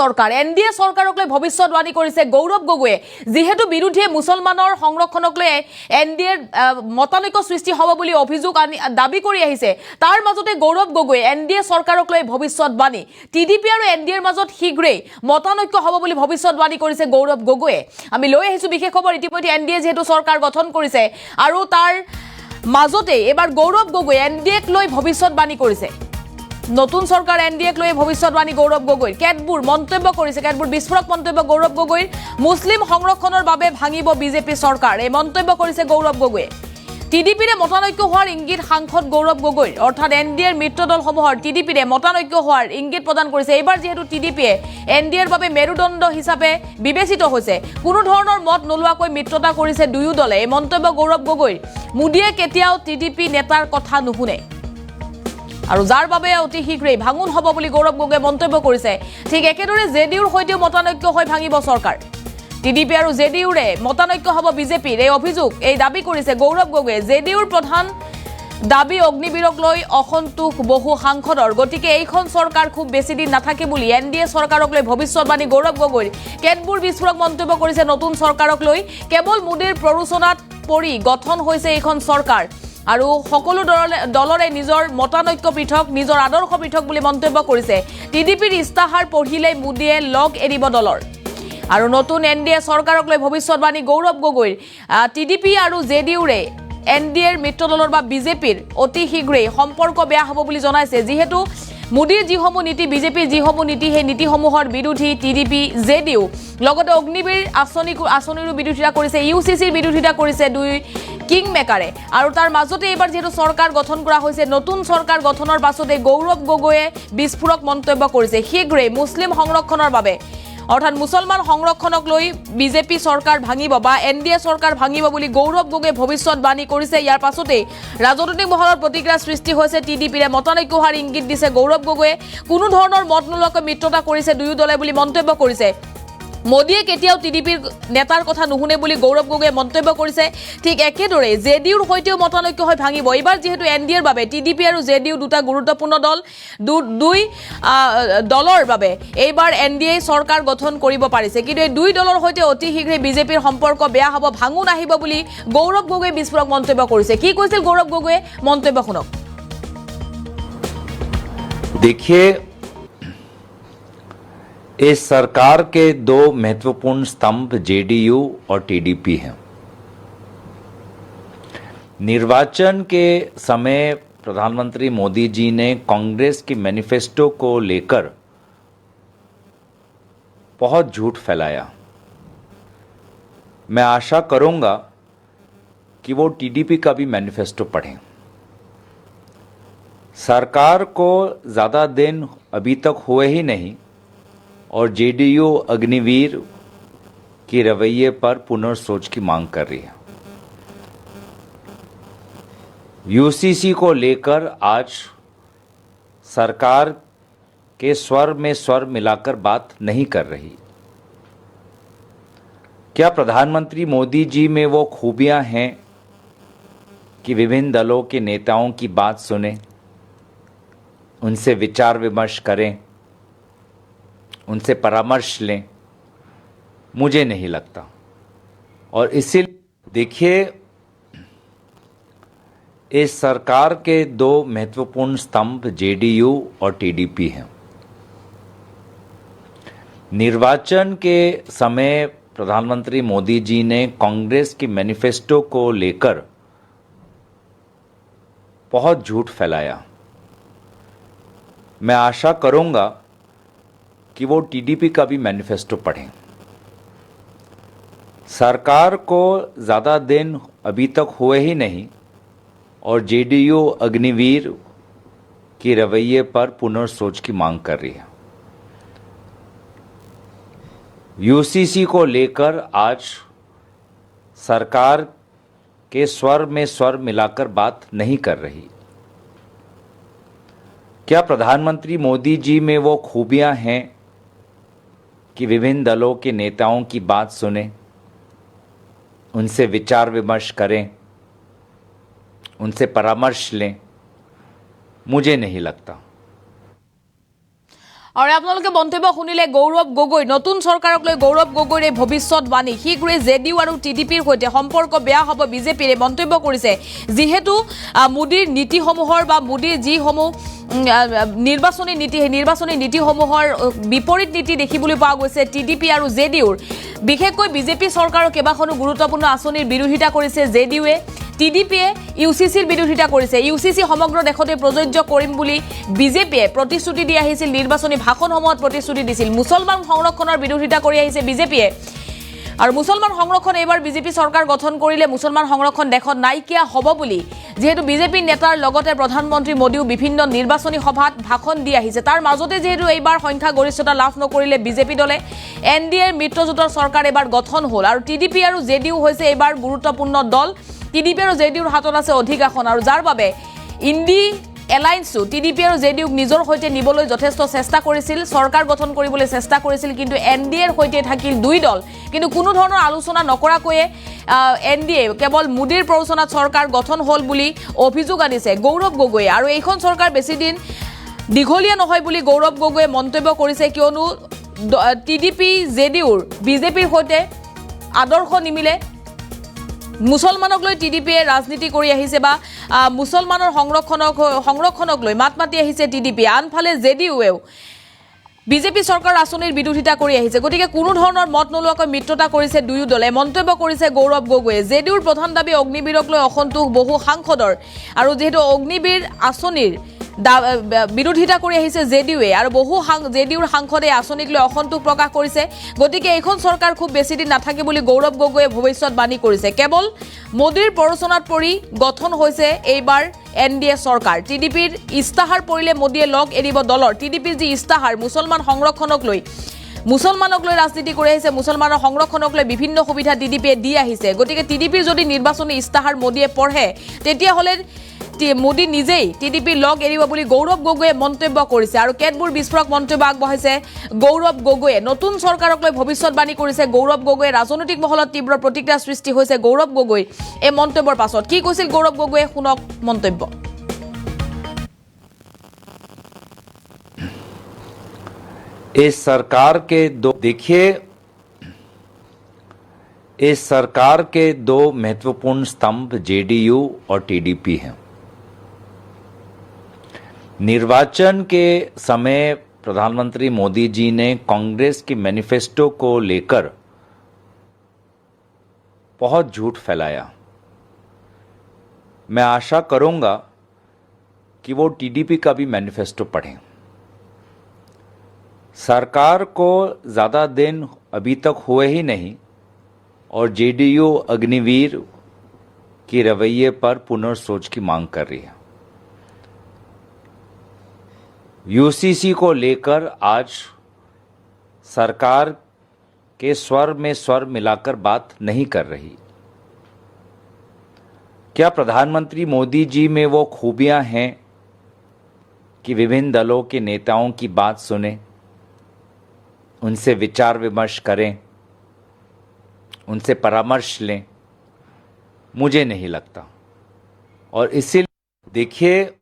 চৰকাৰ এনডিএ চৰকাৰক লৈ ভৱিষ্যতবাণী কৰিছে গৌৰৱ গগৈয়ে যেহেতু বিৰোধীয়ে মুছলমানৰ সংৰক্ষণক লৈ এনডিএৰ মতানৈক্য সৃষ্টি হ'ব বুলি অভিযোগ দাবী কৰি আহিছে তাৰ মাজতে গৌৰৱ গগৈয়ে এনডিএ চৰকাৰক লৈ ভৱিষ্যতবাণী টিডিপি আৰু এনডিএৰ মাজত শীঘ্ৰেই মতানৈক্য হ'ব বুলি ভৱিষ্যতবাণী কৰিছে গৌৰৱ গগৈয়ে আমি লৈ আহিছো বিশেষ খবৰ ইতিমধ্যে এনডিএ যেহেতু চৰকাৰ গঠন কৰিছে আৰু তাৰ মাজতে এবাৰ গৌৰৱ গগৈয়ে এনডিএক লৈ ভৱিষ্যতবাণী কৰিছে নতুন চৰকাৰ এনডিএক লৈ ভৱিষ্যতবাণী গৌৰৱ গগৈৰ কেতবোৰ মন্তব্য কৰিছে কেতবোৰ বিস্ফোৰক মন্তব্য গৌৰৱ গগৈৰ মুছলিম সংৰক্ষণৰ বাবে ভাঙিব বিজেপি চৰকাৰ এই মন্তব্য কৰিছে গৌৰৱ গগৈয়ে টিডিপিৰে মতানৈক্য হোৱাৰ ইংগিত সাংসদ গৌৰৱ গগৈৰ অৰ্থাৎ এনডিএৰ মিত্ৰদলসমূহৰ টিডিপিৰে মতানৈক্য হোৱাৰ ইংগিত প্ৰদান কৰিছে এইবাৰ যেহেতু টিডিপিয়ে এনডিএৰ বাবে মেৰুদণ্ড হিচাপে বিবেচিত হৈছে কোনো ধৰণৰ মত নোলোৱাকৈ মিত্ৰতা কৰিছে দুয়ো দলে এই মন্তব্য গৌৰৱ গগৈৰ মোদীয়ে কেতিয়াও টিডিপি নেতাৰ কথা নুশুনে আৰু যাৰ বাবে অতি শীঘ্ৰেই ভাঙন হ'ব বুলি গৌৰৱ গগৈয়ে মন্তব্য কৰিছে ঠিক একেদৰে জেডিউৰ সৈতে মতানৈক্য হৈ ভাঙিব চৰকাৰ টিডিপি আৰু জেডিউৰে মতানৈক্য হ'ব বিজেপিৰ এই অভিযোগ এই দাবী কৰিছে গৌৰৱ গগৈয়ে জেডিউৰ প্ৰধান দাবী অগ্নিবীৰক লৈ অসন্তোষ বহু সাংসদৰ গতিকে এইখন চৰকাৰ খুব বেছি দিন নাথাকে বুলি এনডিএ চৰকাৰক লৈ ভৱিষ্যতবাণী গৌৰৱ গগৈৰ কেতবোৰ বিস্ফোৰক মন্তব্য কৰিছে নতুন চৰকাৰক লৈ কেৱল মোদীৰ প্ৰৰোচনাত পৰি গঠন হৈছে এইখন চৰকাৰ আৰু সকলো দলৰে নিজৰ মতানৈক্য পৃথক নিজৰ আদৰ্শ পৃথক বুলি মন্তব্য কৰিছে টিডিপিৰ ইস্তাহাৰ পঢ়িলে মোদীয়ে লগ এৰিব দলৰ আৰু নতুন এনডিএ চৰকাৰক লৈ ভৱিষ্যতবাণী গৌৰৱ গগৈৰ টিডিপি আৰু জেডিউৰে এনডিএৰ মিত্ৰদলৰ বা বিজেপিৰ অতি শীঘ্ৰেই সম্পৰ্ক বেয়া হ'ব বুলি জনাইছে যিহেতু মোদীৰ যিসমূহ নীতি বিজেপিৰ যিসমূহ নীতি সেই নীতিসমূহৰ বিৰোধী টিডিপি জেডিউ লগতে অগ্নিবীৰ আঁচনিৰো বিৰোধিতা কৰিছে ইউচিচিৰ বিৰোধিতা কৰিছে দুই কিং মেকাৰে আৰু তাৰ মাজতে এইবাৰ যেহেতু চৰকাৰ গঠন কৰা হৈছে নতুন চৰকাৰ গঠনৰ পাছতে গৌৰৱ গগৈয়ে বিস্ফোৰক মন্তব্য কৰিছে শীঘ্ৰেই মুছলিম সংৰক্ষণৰ বাবে অৰ্থাৎ মুছলমান সংৰক্ষণক লৈ বিজেপি চৰকাৰ ভাঙিব বা এনডিএ চৰকাৰ ভাঙিব বুলি গৌৰৱ গগৈয়ে ভৱিষ্যতবাণী কৰিছে ইয়াৰ পাছতে ৰাজনৈতিক মহলৰ প্ৰতিক্ৰিয়া সৃষ্টি হৈছে টিডিপিৰে মতানৈক্য হোৱাৰ ইংগিত দিছে গৌৰৱ গগৈয়ে কোনো ধৰণৰ মত নোলোৱাকৈ মিত্ৰতা কৰিছে দুয়ো দলে বুলি মন্তব্য কৰিছে মোদীয়ে কেতিয়াও টিডিপিৰ নেতাৰ কথা নুশুনে বুলি গৌৰৱ গগৈয়ে মন্তব্য কৰিছে ঠিক একেদৰে জেডিউৰ সৈতেও মতানৈক্য হৈ ভাঙিব এইবাৰ যেহেতু এনডিএৰ বাবে টিডিপি আৰু জেডিউ দুটা গুৰুত্বপূৰ্ণ দল দুই দলৰ বাবে এইবাৰ এনডিএ চৰকাৰ গঠন কৰিব পাৰিছে কিন্তু এই দুই দলৰ সৈতে অতি শীঘ্ৰেই বিজেপিৰ সম্পৰ্ক বেয়া হ'ব ভাঙন আহিব বুলি গৌৰৱ গগৈয়ে বিস্ফোৰক মন্তব্য কৰিছে কি কৈছিল গৌৰৱ গগৈয়ে মন্তব্য শুনক देखिए इस सरकार के दो महत्वपूर्ण स्तंभ जेडीयू और टीडीपी हैं निर्वाचन के समय प्रधानमंत्री मोदी जी ने कांग्रेस की मैनिफेस्टो को लेकर बहुत झूठ फैलाया मैं आशा करूंगा कि वो टीडीपी का भी मैनिफेस्टो पढ़ें सरकार को ज़्यादा दिन अभी तक हुए ही नहीं और जेडीयू अग्निवीर की रवैये पर पुनर्सोच की मांग कर रही है यूसीसी को लेकर आज सरकार के स्वर में स्वर मिलाकर बात नहीं कर रही क्या प्रधानमंत्री मोदी जी में वो खूबियां हैं कि विभिन्न दलों के नेताओं की बात सुने उनसे विचार विमर्श करें उनसे परामर्श लें मुझे नहीं लगता और इसीलिए देखिए इस सरकार के दो महत्वपूर्ण स्तंभ जेडीयू और टीडीपी हैं निर्वाचन के समय प्रधानमंत्री मोदी जी ने कांग्रेस की मैनिफेस्टो को लेकर बहुत झूठ फैलाया मैं आशा करूंगा कि वो टीडीपी का भी मैनिफेस्टो पढ़ें सरकार को ज़्यादा दिन अभी तक हुए ही नहीं और जेडीयू अग्निवीर की रवैये पर पुनर्सोच की मांग कर रही है यूसीसी को लेकर आज सरकार के स्वर में स्वर मिलाकर बात नहीं कर रही क्या प्रधानमंत्री मोदी जी में वो खूबियां हैं कि विभिन्न दलों के नेताओं की बात सुने उनसे विचार विमर्श करें उनसे परामर्श लें मुझे नहीं लगता আৰু আপোনালোকে মন্তব্য শুনিলে গৌৰৱ গগৈ নতুন চৰকাৰক লৈ গৌৰৱ গগৈৰ এই ভৱিষ্যতবাণী শীঘ্ৰে জেডিইউ আৰু টিডিপিৰ সৈতে সম্পৰ্ক বেয়া হ'ব বিজেপিৰ মন্তব্য কৰিছে যিহেতু মোদীৰ নীতিসমূহৰ বা মোদীৰ যিসমূহ নিৰ্বাচনী নীতিসমূহৰ বিপৰীত নীতি দেখিবলৈ পোৱা গৈছে টিডিপি আৰু জেডিইউৰ বিশেষকৈ বিজেপি চৰকাৰৰ কেইবাখনো গুৰুত্বপূৰ্ণ আঁচনিৰ বিৰোধিতা কৰিছে জেডিইউৱে টিডিপিয়ে ইউচিচিৰ বিৰোধিতা কৰিছে ইউচিচি সমগ্ৰ দেশতে প্ৰযোজ্য কৰিম বুলি বিজেপিয়ে প্ৰতিশ্ৰুতি দি আহিছিল নিৰ্বাচনী ভাষণসমূহত প্ৰতিশ্ৰুতি দিছিল মুছলমান সংৰক্ষণৰ বিৰোধিতা কৰি আহিছে বিজেপিয়ে আৰু মুছলমান সংৰক্ষণ এইবাৰ বিজেপি চৰকাৰ গঠন কৰিলে মুছলমান সংৰক্ষণ দেশত নাইকিয়া হ'ব বুলি যেহেতু বিজেপি নেতাৰ লগতে প্ৰধানমন্ত্ৰী মোদীও বিভিন্ন নিৰ্বাচনী সভাত ভাষণ দি আহিছে তাৰ মাজতে যেহেতু এইবাৰ সংখ্যা গৰিষ্ঠতা লাভ নকৰিলে বিজেপি দলে এনডিএৰ মিত্ৰজোঁটৰ চৰকাৰ এইবাৰ গঠন হ'ল আৰু টিডিপি আৰু জেডিইউ হৈছে এইবাৰ গুৰুত্বপূৰ্ণ দল টিডিপি আৰু জেডিইউৰ হাতত আছে অধিক আসন আৰু যাৰ বাবে ইণ্ডি এলায়েন্সো টিডিপি আৰু জেডিইউক নিজৰ সৈতে নিবলৈ যথেষ্ট চেষ্টা কৰিছিল চৰকাৰ গঠন কৰিবলৈ চেষ্টা কৰিছিল কিন্তু এনডিএৰ সৈতে থাকিল দুই দল কিন্তু কোনো ধৰণৰ আলোচনা নকৰাকৈয়ে এনডিএ কেৱল মোদীৰ প্ৰৰোচনাত চৰকাৰ গঠন হ'ল বুলি অভিযোগ আনিছে গৌৰৱ গগৈয়ে আৰু এইখন চৰকাৰ বেছি দিন দীঘলীয়া নহয় বুলি গৌৰৱ গগৈয়ে মন্তব্য কৰিছে কিয়নো টিডিপি জেডিইউৰ বিজেপিৰ সৈতে আদৰ্শ মুছলমানক লৈ টিডিপিয়ে ৰাজনীতি কৰি আহিছে বা মুছলমানৰ সংৰক্ষণক লৈ মাত মাতি আহিছে টিডিপি আনফালে জেডিইউৱেও বিজেপি চৰকাৰ আঁচনিৰ বিৰোধিতা কৰি আহিছে গতিকে কোনো ধৰণৰ মত নোলোৱাকৈ মিত্ৰতা কৰিছে দুয়ো দলে মন্তব্য কৰিছে গৌৰৱ গগৈয়ে জেডিইউৰ প্ৰধান দাবী অগ্নিবীৰক লৈ অসন্তোষ বহু সাংসদৰ আৰু যেহেতু অগ্নিবীৰ আঁচনিৰ বিৰোধিতা কৰি আহিছে জেডিইউৱে আৰু বহু জেডিইউৰ সাংসদে আঁচনিক লৈ অসন্তোষ প্ৰকাশ কৰিছে গতিকে এইখন চৰকাৰ খুব বেছি দিন নাথাকে বুলি গৌৰৱ গগৈয়ে ভৱিষ্যতবাণী কৰিছে কেৱল মোদীৰ প্ৰৰোচনাত পৰি গঠন হৈছে এইবাৰ এনডিএ চৰকাৰ টিডিপিৰ ইস্তাহাৰ পৰিলে মোদীয়ে লগ এৰিব দলৰ টিডিপিৰ যি ইস্তাহাৰ মুছলমানক লৈ ৰাজনীতি কৰি আহিছে মুছলমানৰ সংৰক্ষণক লৈ বিভিন্ন সুবিধা টিডিপিয়ে দি আহিছে গতিকে টিডিপিৰ যদি নিৰ্বাচনী ইস্তাহাৰ মোদীয়ে পঢ়ে তেতিয়াহ'লে মোদী নিজেই টিডিপি লগ এৰিব বুলি গৌৰৱ গগৈয়ে মন্তব্য কৰিছে আৰু কেতবোৰ বিস্ফোৰক মন্তব্য আগবঢ়াইছে গৌৰৱ গগৈয়ে নতুন চৰকাৰক লৈ ভৱিষ্যতবাণী কৰিছে গৌৰৱ গগৈয়ে ৰাজনৈতিক মহলত তীব্ৰ প্ৰতিক্ৰিয়া সৃষ্টি হৈছে গৌৰৱ গগৈৰ এই মন্তব্যৰ পাছত কি কৈছিল গৌৰৱ গগৈয়ে শুনক মন্তব্য इस सरकार के दो महत्वपूर्ण स्तंभ जेडीयू और टीडीपी हैं निर्वाचन के समय प्रधानमंत्री मोदी जी ने कांग्रेस के मैनिफेस्टो को लेकर बहुत झूठ फैलाया मैं आशा करूंगा कि वो टीडीपी का भी मैनिफेस्टो पढ़ें सरकार को ज़्यादा दिन अभी तक हुए ही नहीं और जेडीयू अग्निवीर की रवैये पर पुनर्सोच की मांग कर रही है यूसीसी को लेकर आज सरकार के स्वर में स्वर मिलाकर बात नहीं कर रही क्या प्रधानमंत्री मोदी जी में वो खूबियां हैं कि विभिन्न दलों के नेताओं की बात सुने उनसे विचार विमर्श करें उनसे परामर्श लें मुझे नहीं लगता और इसीलिए देखिए